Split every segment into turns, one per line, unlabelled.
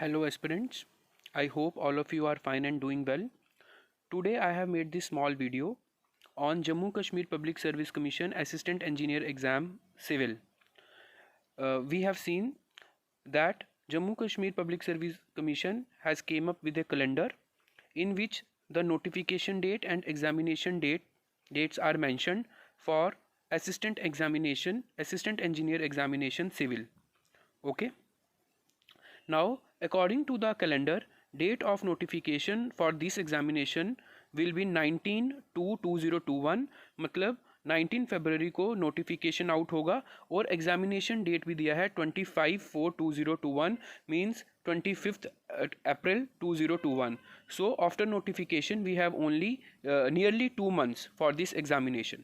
Hello aspirants, I hope all of you are fine and doing well. Today I have made this small video on Jammu Kashmir Public Service Commission Assistant Engineer Exam Civil. We have seen that Jammu Kashmir Public Service Commission has came up with a calendar in which the notification date and examination dates are mentioned for assistant engineer examination civil. Okay. Now, according to the calendar, date of notification for this examination will be 19/2/2021 मतलब 19 फरवरी को notification out होगा और examination date भी दिया है 25/4/2021 means 25th April 2021. So after notification we have only nearly 2 months for this examination.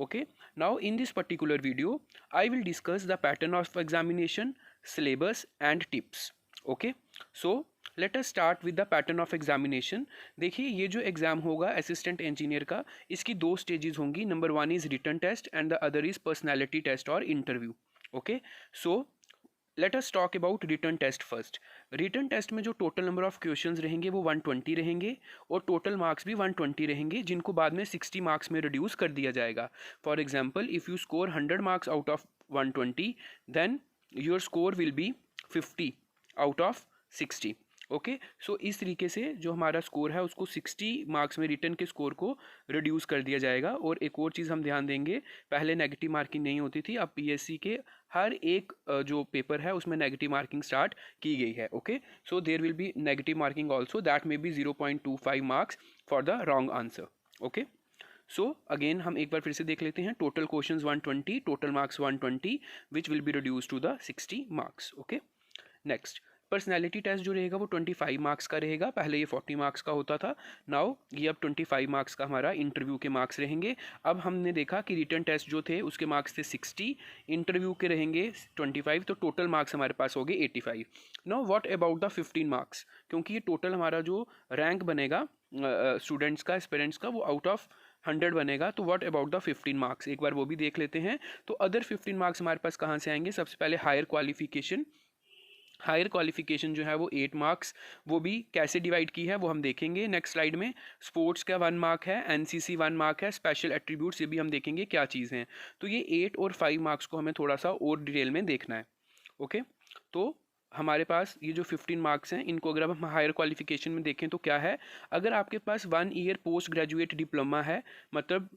Okay, now in this particular video I will discuss the pattern of examination, syllabus and tips. Okay, so let us start with the pattern of examination. देखिए ये जो exam होगा assistant engineer का, इसकी दो stages होंगी. Number 1 is written test and the other is personality test और interview. Okay, so let us talk about written test first. Written test में जो टोटल नंबर ऑफ क्वेश्चंस रहेंगे वो 120 रहेंगे और टोटल मार्क्स भी 120 रहेंगे, जिनको बाद में 60 मार्क्स में रिड्यूस कर दिया जाएगा. For example, if you score 100 marks out of 120 then your score will be 50 out of 60. Okay, so इस तरीके से जो हमारा स्कोर है उसको 60 मार्क्स में रिटन के स्कोर को रिड्यूस कर दिया जाएगा. और एक और चीज़ हम ध्यान देंगे, पहले नेगेटिव मार्किंग नहीं होती थी, अब पीएससी के हर एक जो पेपर है उसमें नेगेटिव मार्किंग स्टार्ट की गई है. Okay, so there will be negative marking also, that may be 0.25 marks for the wrong answer. Okay, so again हम एक बार फिर से देख लेते हैं. Total questions 120, total marks 120 which will be reduce to the 60 marks. Okay, next personality test जो रहेगा वो 25 मार्क्स का रहेगा. पहले ये 40 मार्क्स का होता था, नाउ ये अब 25 मार्क्स का हमारा इंटरव्यू के मार्क्स रहेंगे. अब हमने देखा कि रिटन टेस्ट जो थे उसके मार्क्स थे 60, इंटरव्यू के रहेंगे 25, तो टोटल मार्क्स हमारे पास हो गए 85. Now what about the 15 marks, क्योंकि ये टोटल हमारा जो रैंक बनेगा स्टूडेंट्स का, एस्पिरेंट्स का, वो आउट ऑफ 100 बनेगा. तो व्हाट अबाउट द 15 मार्क्स, एक बार वो भी देख लेते हैं. तो अदर 15 मार्क्स हमारे पास कहाँ से आएंगे? सबसे पहले हायर क्वालिफिकेशन. हायर क्वालिफिकेशन जो है वो 8 मार्क्स, वो भी कैसे डिवाइड की है वो हम देखेंगे नेक्स्ट स्लाइड में. स्पोर्ट्स का 1 मार्क है, एनसीसी 1 मार्क है, स्पेशल एट्रीब्यूट्स ये भी हम देखेंगे क्या चीज़ हैं. तो ये 8 और 5 मार्क्स को हमें थोड़ा सा और डिटेल में देखना है. ओके, तो हमारे पास ये जो 15 मार्क्स हैं इनको अगर हम हायर क्वालिफिकेशन में देखें तो क्या है, अगर आपके पास 1 ईयर पोस्ट ग्रेजुएट डिप्लोमा है, मतलब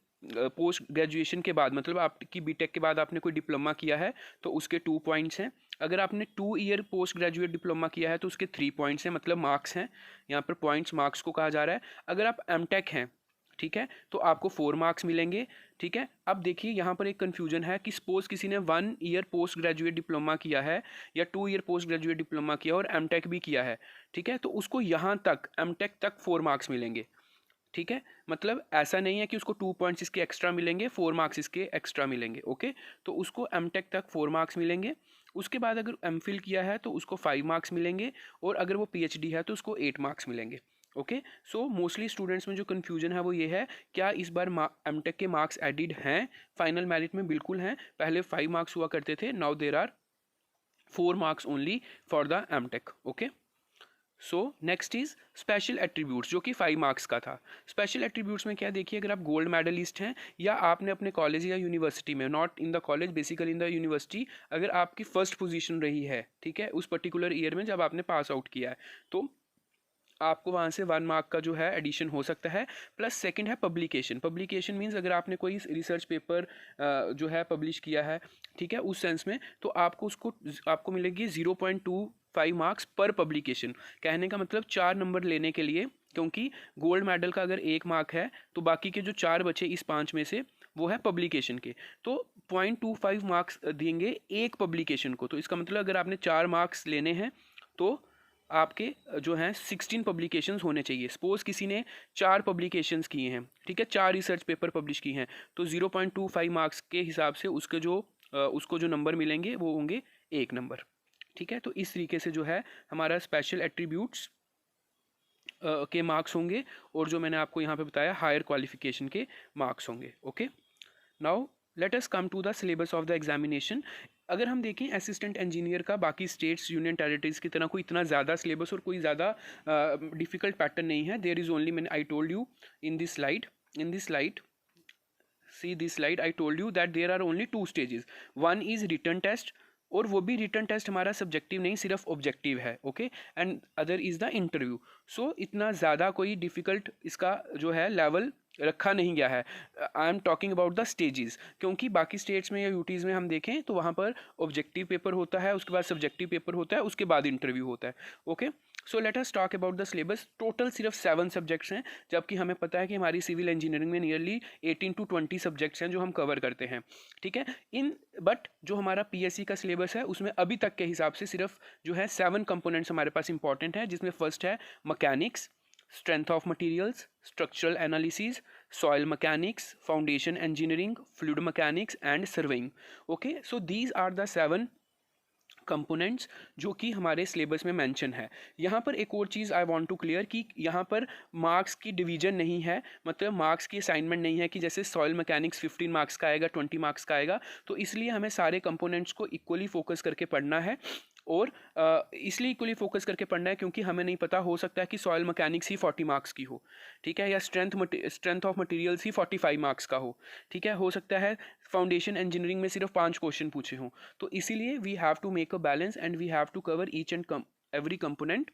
पोस्ट ग्रेजुएशन के बाद, मतलब आपकी बीटेक के बाद आपने कोई डिप्लोमा किया है तो उसके 2 पॉइंट्स हैं. अगर आपने 2 ईयर पोस्ट ग्रेजुएट डिप्लोमा किया है तो उसके 3 पॉइंट्स हैं, मतलब मार्क्स हैं. यहाँ पर पॉइंट्स मार्क्स को कहा जा रहा है. अगर आप एमटेक हैं, ठीक है, तो आपको 4 मार्क्स मिलेंगे. ठीक है, अब देखिए यहाँ पर एक कन्फ्यूजन है कि सपोज किसी ने 1 ईयर पोस्ट ग्रेजुएट डिप्लोमा किया है या 2 ईयर पोस्ट ग्रेजुएट डिप्लोमा किया और एमटेक भी किया है, ठीक है, तो उसको यहाँ तक एमटेक तक 4 मार्क्स मिलेंगे. ठीक है, मतलब ऐसा नहीं है कि उसको 2 पॉइंट्स इसके एक्स्ट्रा मिलेंगे, 4 मार्क्स इसके एक्स्ट्रा मिलेंगे. ओके, तो उसको एमटेक तक 4 मार्क्स मिलेंगे. उसके बाद अगर एमफिल किया है तो उसको 5 मार्क्स मिलेंगे और अगर वो पीएचडी है तो उसको 8 मार्क्स मिलेंगे. ओके, सो मोस्टली स्टूडेंट्स में जो कन्फ्यूजन है वो ये है, क्या इस बार एमटेक के मार्क्स एडिड हैं फाइनल मेरिट में? बिल्कुल हैं. पहले 5 मार्क्स हुआ करते थे, now there are 4 marks only for the MTech. Okay, so next is special attributes जो कि 5 मार्क्स का था. स्पेशल एट्रीब्यूट्स में क्या, देखिए अगर आप गोल्ड मेडलिस्ट हैं या आपने अपने कॉलेज या यूनिवर्सिटी में, not in the college basically in the university, अगर आपकी फर्स्ट पोजीशन रही है, ठीक है, उस पर्टिकुलर ईयर में जब आपने पास आउट किया है, तो आपको वहाँ से 1 मार्क का जो है एडिशन हो सकता है. प्लस सेकंड है पब्लिकेशन. पब्लिकेशन मीन्स अगर आपने कोई रिसर्च पेपर जो है पब्लिश किया है, ठीक है, उस सेंस में, तो आपको मिलेगी 0.25 मार्क्स पर पब्लिकेशन. कहने का मतलब 4 नंबर लेने के लिए, क्योंकि गोल्ड मेडल का अगर 1 मार्क है तो बाकी के जो 4 बचे इस 5 में से वो है पब्लिकेशन के, तो 0.25 मार्क्स देंगे एक पब्लिकेशन को. तो इसका मतलब अगर आपने 4 मार्क्स लेने हैं तो आपके जो हैं 16 पब्लिकेशंस होने चाहिए. सपोज किसी ने 4 पब्लिकेशंस किए हैं, ठीक है, 4 रिसर्च पेपर पब्लिश किए हैं, तो 0.25 मार्क्स के हिसाब से उसको जो नंबर मिलेंगे वो होंगे 1 नंबर. ठीक है, तो इस तरीके से जो है हमारा स्पेशल एट्रीब्यूट्स के मार्क्स होंगे और जो मैंने आपको यहाँ पे बताया हायर क्वालिफिकेशन के मार्क्स होंगे. Okay, now let us come to the syllabus of the examination. अगर हम देखें असिस्टेंट इंजीनियर का बाकी स्टेट्स यूनियन टेरिटरीज की तरह कोई इतना ज़्यादा सिलेबस और कोई ज़्यादा डिफिकल्ट पैटर्न नहीं है. देयर इज़ ओनली, मैंने I told you in this slide see this slide, I told you that there are only 2 stages. One is written test, और वो भी रिटर्न टेस्ट हमारा सब्जेक्टिव नहीं सिर्फ ऑब्जेक्टिव है. Okay, and other is the interview. So इतना ज़्यादा कोई डिफ़िकल्ट इसका जो है लेवल रखा नहीं गया है. I am talking about the stages, क्योंकि बाकी स्टेट्स में या यूटीज़ में हम देखें तो वहाँ पर ऑब्जेक्टिव पेपर होता है, उसके बाद सब्जेक्टिव पेपर होता है, उसके बाद इंटरव्यू होता है. Okay, so let us talk about the syllabus. Total सिर्फ 7 सब्जेक्ट्स हैं, जबकि हमें पता है कि हमारी सिविल इंजीनियरिंग में नियरली 18 to 20 सब्जेक्ट्स हैं जो हम कवर करते हैं. ठीक है, बट जो हमारा पीएससी का सिलेबस है उसमें अभी तक के हिसाब से सिर्फ जो है 7 कंपोनेंट्स हमारे पास इंपॉर्टेंट है, जिसमें फर्स्ट है mechanics, strength of materials, structural analysis, soil mechanics, foundation engineering, fluid mechanics and surveying. Okay, so these are the 7 components जो कि हमारे सिलेबस में मेंशन है. यहाँ पर एक और चीज़ आई वांट टू क्लियर कि यहाँ पर मार्क्स की डिवीजन नहीं है, मतलब मार्क्स की असाइनमेंट नहीं है कि जैसे सॉइल मैकेनिक्स 15 मार्क्स का आएगा, 20 मार्क्स का आएगा. तो इसलिए हमें सारे कंपोनेंट्स को इक्वली फोकस करके पढ़ना है, और इसलिए इक्वली फोकस करके पढ़ना है क्योंकि हमें नहीं पता, हो सकता है कि सॉइल मैकेनिक्स ही 40 मार्क्स की हो. ठीक है, या strength of materials he 45 marks का हो. ठीक है, हो सकता है फाउंडेशन इंजीनियरिंग में सिर्फ 5 क्वेश्चन पूछे हों. तो इसीलिए we have to make a balance and we have to cover each and every component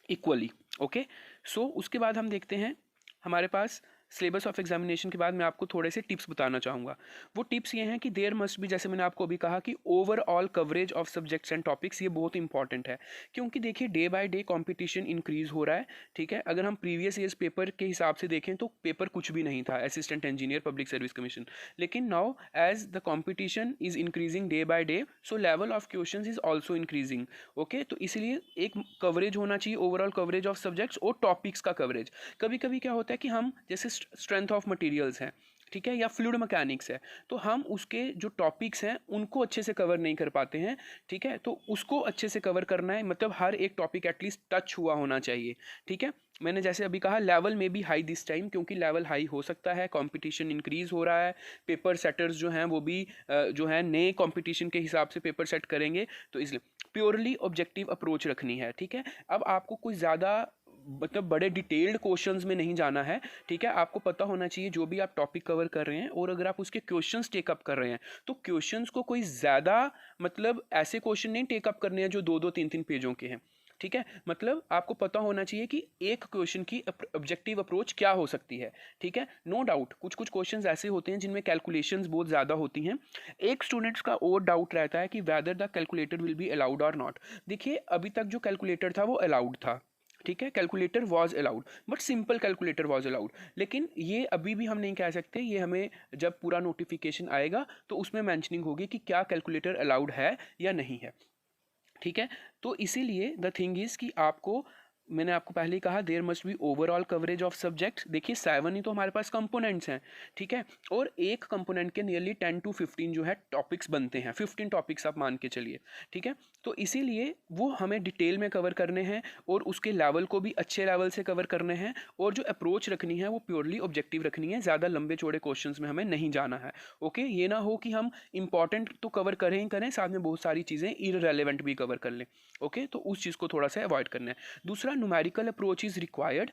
equally. Okay, so उसके बाद हम देखते हैं हमारे पास सिलेबस ऑफ एग्जामिनेशन के बाद मैं आपको थोड़े से टिप्स बताना चाहूँगा. वो टिप्स ये हैं कि देयर मस्ट भी, जैसे मैंने आपको अभी कहा कि overall coverage of subjects and topics, ये बहुत इंपॉर्टेंट है, क्योंकि देखिए day by day competition increase हो रहा है. ठीक है, अगर हम प्रीवियस ईयर्स पेपर के हिसाब से देखें तो पेपर कुछ भी नहीं था assistant engineer public service commission, लेकिन now as the competition is increasing day by day, so level of question is also increasing. Okay, तो इसलिए एक कवरेज होना चाहिए, ओवरऑल कवरेज ऑफ सब्जेक्ट्स और टॉपिक्स का कवरेज. कभी कभी क्या होता है कि हम जैसे स्ट्रेंथ ऑफ मटेरियल्स हैं, ठीक है, या फ्लूइड मैकेनिक्स है, तो हम उसके जो टॉपिक्स हैं उनको अच्छे से कवर नहीं कर पाते हैं. ठीक है, तो उसको अच्छे से कवर करना है, मतलब हर एक टॉपिक एटलीस्ट टच हुआ होना चाहिए. ठीक है, मैंने जैसे अभी कहा लेवल में भी हाई दिस टाइम, क्योंकि लेवल हाई हो सकता है, कंपटीशन इंक्रीज हो रहा है, पेपर सेटर्स जो हैं वो भी जो है नए कंपटीशन के हिसाब से पेपर सेट करेंगे, तो इसलिए प्योरली ऑब्जेक्टिव अप्रोच रखनी है. ठीक है, अब आपको कोई ज़्यादा मतलब बड़े डिटेल्ड क्वेश्चंस में नहीं जाना है. ठीक है, आपको पता होना चाहिए जो भी आप टॉपिक कवर कर रहे हैं, और अगर आप उसके क्वेश्चंस टेकअप कर रहे हैं तो क्वेश्चंस को कोई ज़्यादा मतलब ऐसे क्वेश्चन नहीं टेकअप करने हैं जो 2-2 3-3 पेजों के हैं. ठीक है, मतलब आपको पता होना चाहिए कि एक क्वेश्चन की ऑब्जेक्टिव अप्रोच क्या हो सकती है. ठीक है, नो डाउट कुछ कुछ क्वेश्चंस ऐसे होते हैं जिनमें कैलकुलेशंस बहुत ज़्यादा होती हैं. एक स्टूडेंट्स का और डाउट रहता है कि whether the calculator will be allowed और नॉट. देखिए, अभी तक जो कैलकुलेटर था वो अलाउड था. ठीक है, calculator was allowed, but simple calculator was allowed. लेकिन ये अभी भी हम नहीं कह सकते, ये हमें जब पूरा नोटिफिकेशन आएगा तो उसमें मैंशनिंग होगी कि क्या कैलकुलेटर अलाउड है या नहीं है. ठीक है, तो इसीलिए द थिंग इज़ कि आपको, मैंने आपको पहले ही कहा there must be overall coverage of subjects. देखिए 7 ही तो हमारे पास कंपोनेंट्स हैं. ठीक है, और एक कंपोनेंट के नियरली 10 to 15 जो है टॉपिक्स बनते हैं, 15 टॉपिक्स आप मान के चलिए. ठीक है, तो इसीलिए वो हमें डिटेल में कवर करने हैं, और उसके लेवल को भी अच्छे लेवल से कवर करने हैं, और जो अप्रोच रखनी है वो प्योरली ऑब्जेक्टिव रखनी है, ज़्यादा लंबे चौड़े क्वेश्चंस में हमें नहीं जाना है. ओके, ये ना हो कि हम इंपॉर्टेंट तो कवर करें ही करें, साथ में बहुत सारी चीज़ें इररेलेवेंट भी कवर कर लें. ओके, तो उस चीज़ को थोड़ा सा अवॉइड करना है. दूसरा, न्यूमेरिकल अप्रोच इज रिक्वायर्ड,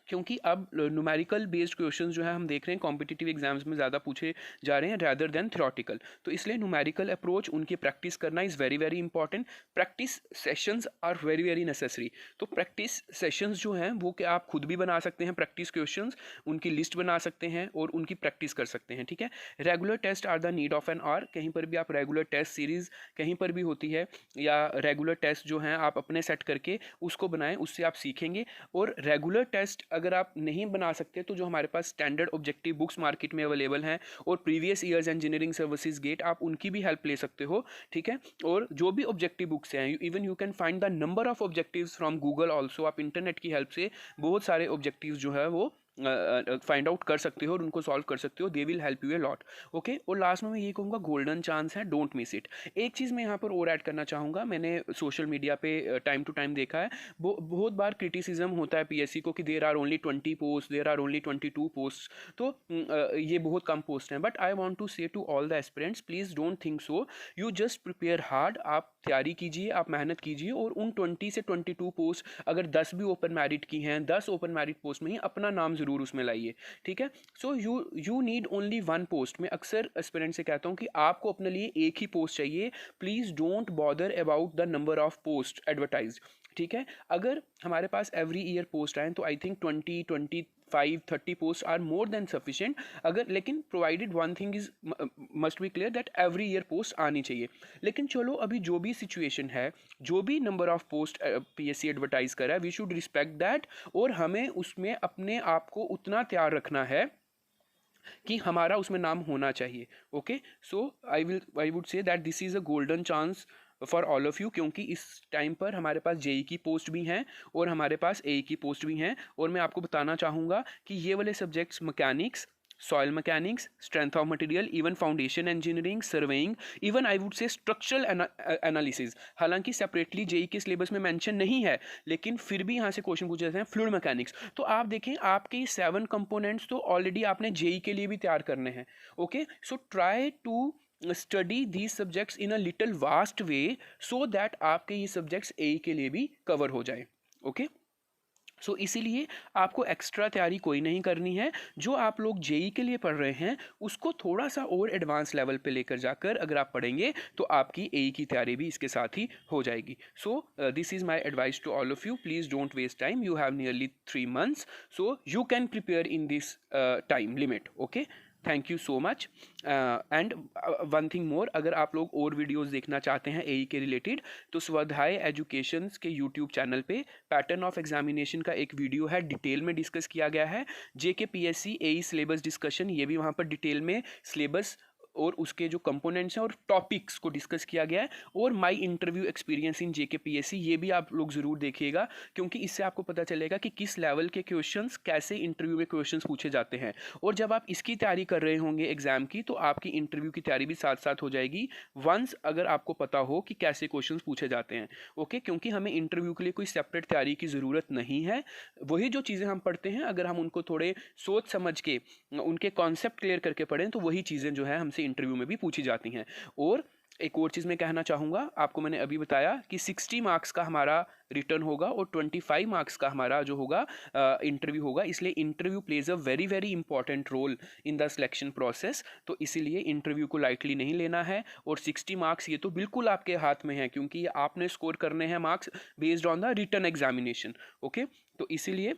क्योंकि अब न्यूमेरिकल बेस्ड क्वेश्चंस जो है हम देख रहे हैं कॉम्पिटिटिव एग्जाम्स में ज़्यादा पूछे जा रहे हैं रैदर देन थ्योरेटिकल. तो इसलिए न्यूमेरिकल अप्रोच उनकी प्रैक्टिस करना is very very important. Practice sessions are very very necessary. तो प्रैक्टिस सेशंस जो हैं वो कि आप खुद भी बना सकते हैं प्रैक्टिस क्वेश्चंस, उनकी लिस्ट बना सकते हैं और उनकी प्रैक्टिस कर सकते हैं. ठीक है, regular test are the need of an hour. कहीं पर भी आप रेगुलर टेस्ट सीरीज़ कहीं पर भी होती है, या रेगुलर टेस्ट जो हैं आप अपने सेट करके उसको बनाएं, उससे आप सीखेंगे. और रेगुलर टेस्ट अगर आप नहीं बना सकते तो जो हमारे पास स्टैंडर्ड ऑब्जेक्टिव बुक्स मार्केट में अवेलेबल हैं, और previous years engineering services GATE, आप उनकी भी हेल्प ले सकते हो. ठीक है, और जो भी ऑब्जेक्टिव बुक्स हैं, even you can find the number of objectives from Google also. आप इंटरनेट की हेल्प से बहुत सारे ऑब्जेक्टिव्स जो है वो फाइंड आउट कर सकते हो और उनको सॉल्व कर सकते हो, they will help U a lot. Okay, और लास्ट में मैं ये कहूँगा गोल्डन चांस है, डोंट मिस इट। एक चीज़ मैं यहाँ पर और ऐड करना चाहूँगा, मैंने सोशल मीडिया पे टाइम टू टाइम देखा है, बहुत बार क्रिटिसिज्म होता है पीएससी को कि there are only 20 post, there are only 22 post, तो ये बहुत कम पोस्ट हैं। But I want to say to all the aspirants, please don't think so, you just prepare hard, आप तैयारी कीजिए, आप मेहनत कीजिए, और उन 20 से 22 पोस्ट अगर 10 भी ओपन मेरिट की हैं, 10 ओपन मेरिट पोस्ट में ही अपना नाम ज़रूर उसमें लाइए, ठीक है। So you need only one post. मैं अक्सर एस्पिरेंट से कहता हूँ कि आपको अपने लिए एक ही पोस्ट चाहिए, please don't bother about the number of post advertise, ठीक है। अगर हमारे पास एवरी ईयर पोस्ट आए तो I think 20-25-30 post are more than sufficient, अगर, लेकिन provided one thing is must be clear that every year post आनी चाहिए। लेकिन चलो, अभी जो भी सिचुएशन है, जो भी number of post PSC advertise कर रहा है, वी शुड रिस्पेक्ट दैट, और हमें उसमें अपने आप को उतना तैयार रखना है कि हमारा उसमें नाम होना चाहिए। Okay, so I would say that this is a golden chance for all of you, क्योंकि इस टाइम पर हमारे पास जेई की पोस्ट भी हैं और हमारे पास एई की पोस्ट भी हैं। और मैं आपको बताना चाहूँगा कि ये वाले subjects mechanics, soil mechanics, strength of material, even foundation engineering, surveying, even I would से स्ट्रक्चरल एनालिसिस, हालांकि सेपरेटली जेई के सिलेबस में मेंशन नहीं है, लेकिन फिर भी यहाँ से क्वेश्चन पूछे जाते हैं। फ्लूइड मैकेनिक्स, तो आप देखें आपके 7 कंपोनेंट्स तो ऑलरेडी आपने जेई के लिए भी तैयार करने हैं। Okay, so try to study these subjects in a little vast way, so that आपके ये सब्जेक्ट्स ए के लिए भी कवर हो जाए। ओके, सो इसीलिए आपको एक्स्ट्रा तैयारी कोई नहीं करनी है। जो आप लोग जेई के लिए पढ़ रहे हैं उसको थोड़ा सा और एडवांस लेवल पे लेकर जाकर अगर आप पढ़ेंगे तो आपकी एई की तैयारी भी इसके साथ ही हो जाएगी। So this is my advice to all of you, please don't waste time, you have nearly 3 months, so you can prepare in this time limit. Okay, thank you so much. And one thing more, अगर आप लोग और videos देखना चाहते हैं एई के related तो स्वाध्याय एजुकेशन के यूट्यूब चैनल पे पैटर्न ऑफ एग्जामिनेशन का एक वीडियो है, डिटेल में डिस्कस किया गया है। जेके पीएससी एई सिलेबस डिस्कशन, ये भी वहाँ पर डिटेल में सिलेबस और उसके जो कंपोनेंट्स हैं और टॉपिक्स को डिस्कस किया गया है। और my interview experience in JK PSC, ये भी आप लोग ज़रूर देखिएगा, क्योंकि इससे आपको पता चलेगा कि किस लेवल के क्वेश्चंस कैसे इंटरव्यू में क्वेश्चंस पूछे जाते हैं। और जब आप इसकी तैयारी कर रहे होंगे एग्जाम की, तो आपकी इंटरव्यू की तैयारी भी साथ साथ हो जाएगी, वंस अगर आपको पता हो कि कैसे क्वेश्चंस पूछे जाते हैं। ओके, क्योंकि हमें इंटरव्यू के लिए कोई सेपरेट तैयारी की ज़रूरत नहीं है। वही जो चीज़ें हम पढ़ते हैं, अगर हम उनको थोड़े सोच समझ के उनके कॉन्सेप्ट क्लियर करके पढ़ें तो वही चीज़ें जो है हमसे इंटरव्यू में भी पूछी जाती हैं। और एक और चीज़ मैं कहना चाहूँगा, आपको मैंने अभी बताया कि 60 मार्क्स का हमारा रिटर्न होगा और 25 मार्क्स का हमारा जो होगा इंटरव्यू होगा, इसलिए interview plays a very very important role in the selection process. तो इसीलिए इंटरव्यू को लाइटली नहीं लेना है। और 60 मार्क्स ये तो बिल्कुल आपके हाथ में है, क्योंकि आपने स्कोर करने हैं marks based on the written examination. Okay, तो इसीलिए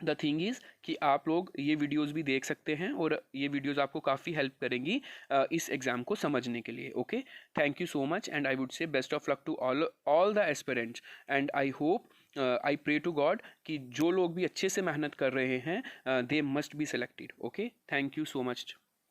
द थिंग इज़ कि आप लोग ये वीडियोस भी देख सकते हैं और ये वीडियोस आपको काफ़ी हेल्प करेंगी इस एग्ज़ाम को समझने के लिए। Okay, thank you so much and I would say best of luck to all the aspirants and I hope, I pray to God कि जो लोग भी अच्छे से मेहनत कर रहे हैं they must be selected. Okay, thank you so much.